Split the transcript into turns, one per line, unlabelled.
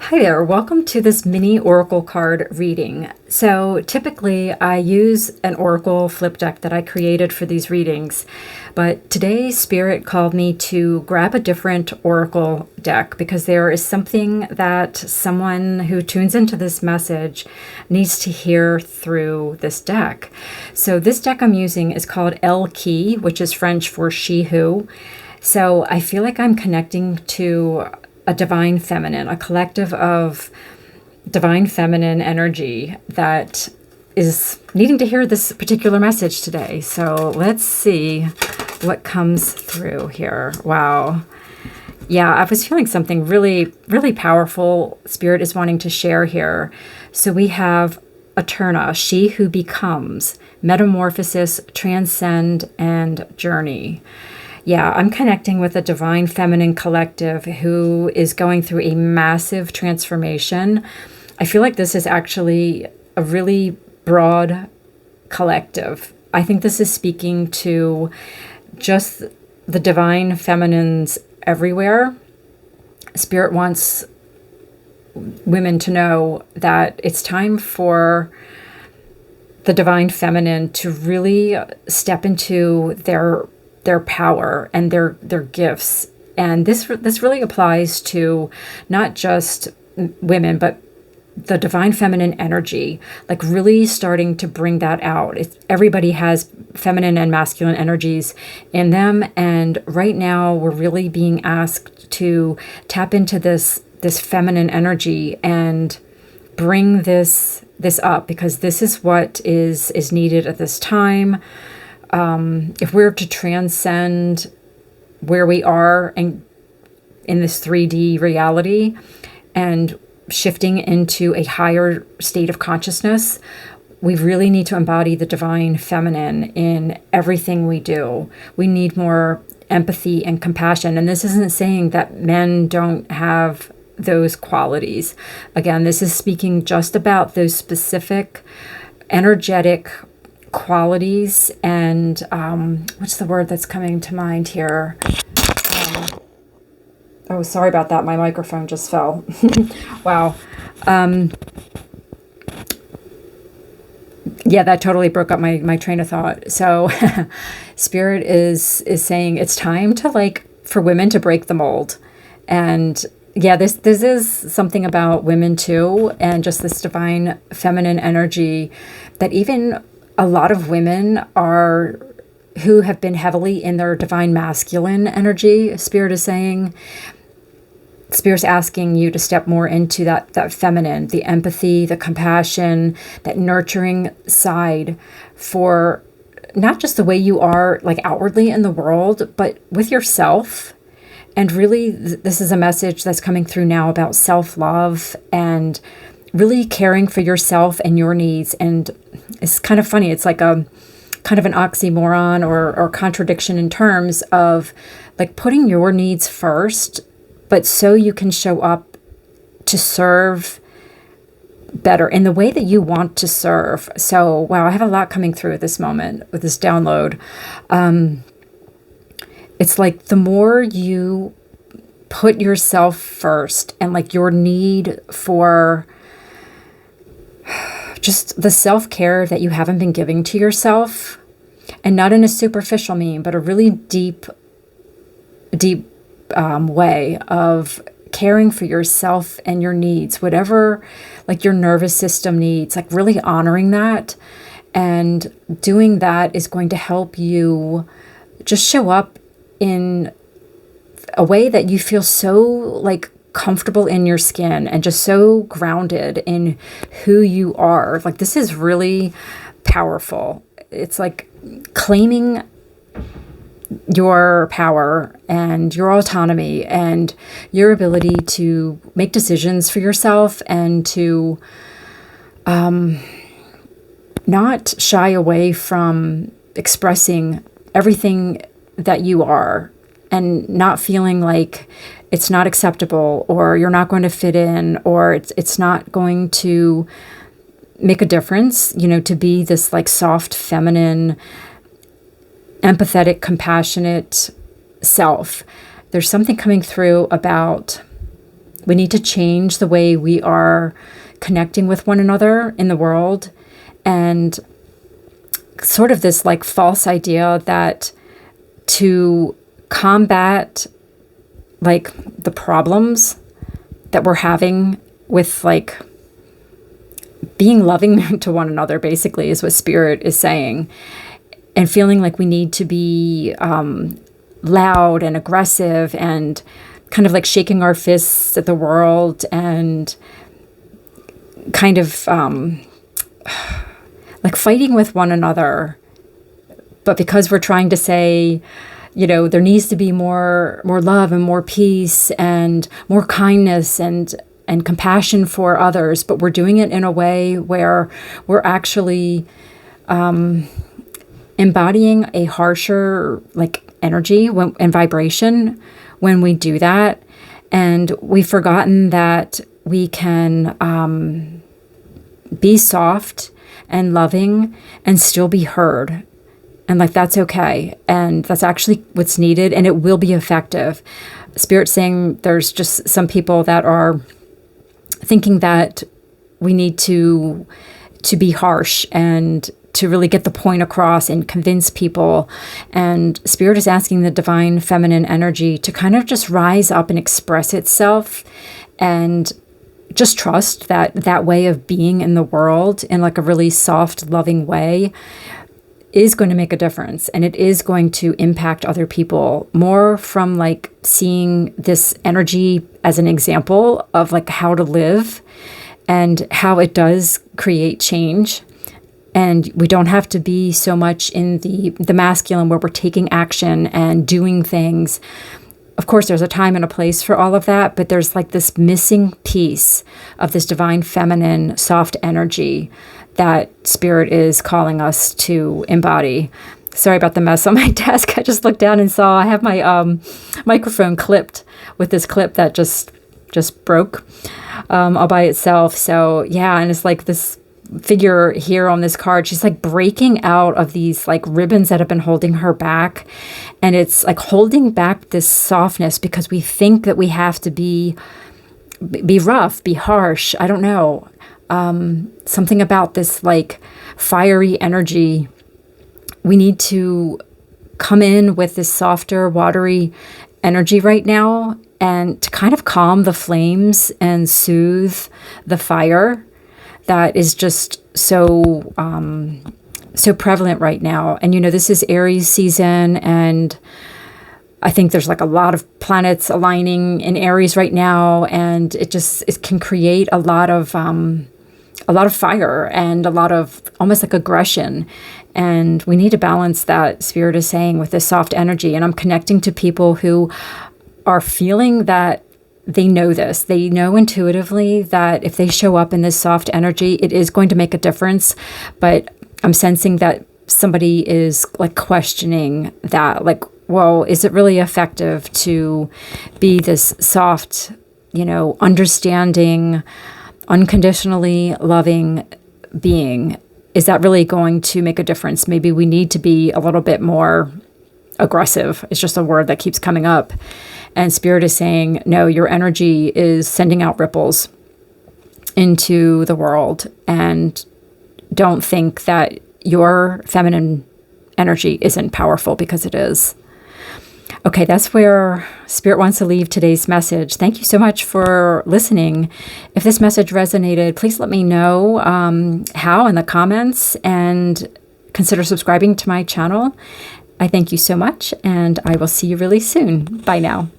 Hi there, welcome to this mini Oracle card reading. So typically I use an Oracle flip deck that I created for these readings, but today Spirit called me to grab a different Oracle deck because there is something that someone who tunes into this message needs to hear through this deck. So this deck I'm using is called El Key, which is French for she who. So I feel like I'm connecting to a divine feminine, a collective of divine feminine energy that is needing to hear this particular message today. So let's see what comes through here. Wow. Yeah, I was feeling something really, really powerful Spirit is wanting to share here. So we have Eterna, she who becomes, metamorphosis, transcend, and journey. Yeah, I'm connecting with a divine feminine collective who is going through a massive transformation. I feel like this is actually a really broad collective. I think this is speaking to just the divine feminines everywhere. Spirit wants women to know that it's time for the divine feminine to really step into their power and their gifts. And this really applies to not just women, but the divine feminine energy, like really starting to bring that out. Everybody has feminine and masculine energies in them. And right now we're really being asked to tap into this feminine energy and bring this up, because this is what is needed at this time. If we're to transcend where we are and in this 3D reality and shifting into a higher state of consciousness, we really need to embody the divine feminine in everything we do. We need more empathy and compassion. And this isn't saying that men don't have those qualities. Again, this is speaking just about those specific energetic qualities and what's the word that's coming to mind here? Oh, sorry about that. My microphone just fell. Wow. Yeah, that totally broke up my train of thought. So Spirit is saying it's time to for women to break the mold. And yeah, this is something about women too, and just this divine feminine energy that even a lot of women who have been heavily in their divine masculine energy. Spirit is saying, Spirit's asking you to step more into that feminine, the empathy, the compassion, that nurturing side for not just the way you are outwardly in the world, but with yourself. And really, this is a message that's coming through now about self-love and really caring for yourself and your needs. And it's kind of funny. It's like a kind of an oxymoron or contradiction in terms of putting your needs first, but so you can show up to serve better in the way that you want to serve. So, wow, I have a lot coming through at this moment with this download. It's like the more you put yourself first and your need for just the self-care that you haven't been giving to yourself, and not in a superficial mean, but a really deep way of caring for yourself and your needs, whatever your nervous system needs, really honoring that. And doing that is going to help you just show up in a way that you feel so comfortable in your skin and just so grounded in who you are. This is really powerful. It's claiming your power and your autonomy and your ability to make decisions for yourself and to not shy away from expressing everything that you are, and not feeling like it's not acceptable or you're not going to fit in or it's not going to make a difference, to be this soft, feminine, empathetic, compassionate self. There's something coming through about We need to change the way we are connecting with one another in the world, and sort of this like false idea that to combat like the problems that we're having with like being loving to one another, basically, is what Spirit is saying, and feeling like we need to be loud and aggressive and kind of like shaking our fists at the world and kind of like fighting with one another. But because we're trying to say, there needs to be more love and more peace and more kindness and compassion for others, but we're doing it in a way where we're actually embodying a harsher like energy and vibration when we do that. And we've forgotten that we can be soft and loving and still be heard. And like, that's okay. And that's actually what's needed, and it will be effective. Spirit's saying there's just some people that are thinking that we need to be harsh and to really get the point across and convince people. And Spirit is asking the divine feminine energy to kind of just rise up and express itself, and just trust that that way of being in the world in like a really soft, loving way is going to make a difference, and it is going to impact other people more from like seeing this energy as an example of like how to live and how it does create change. And we don't have to be so much in the masculine where we're taking action and doing things. Of course, there's a time and a place for all of that, but there's like this missing piece of this divine feminine soft energy that Spirit is calling us to embody. Sorry about the mess on my desk. I just looked down and saw I have my microphone clipped with this clip that just broke all by itself. So yeah, and it's like this figure here on this card, she's like breaking out of these like ribbons that have been holding her back, and it's like holding back this softness because we think that we have to be rough, be harsh. I don't know. Something about this like fiery energy. We need to come in with this softer, watery energy right now, and to kind of calm the flames and soothe the fire that is just so prevalent right now. And this is Aries season, and I think there's like a lot of planets aligning in Aries right now, and it can create a lot of fire and a lot of almost like aggression. And we need to balance that, Spirit is saying, with this soft energy. And I'm connecting to people who are feeling that they know this. They know intuitively that if they show up in this soft energy, it is going to make a difference. But I'm sensing that somebody is like questioning that, like, well, is it really effective to be this soft, understanding, unconditionally loving being? Is that really going to make a difference? Maybe we need to be a little bit more aggressive. It's just a word that keeps coming up. And Spirit is saying, no, your energy is sending out ripples into the world. And don't think that your feminine energy isn't powerful, because it is. Okay, that's where Spirit wants to leave today's message. Thank you so much for listening. If this message resonated, please let me know how in the comments, and consider subscribing to my channel. I thank you so much, and I will see you really soon. Bye now.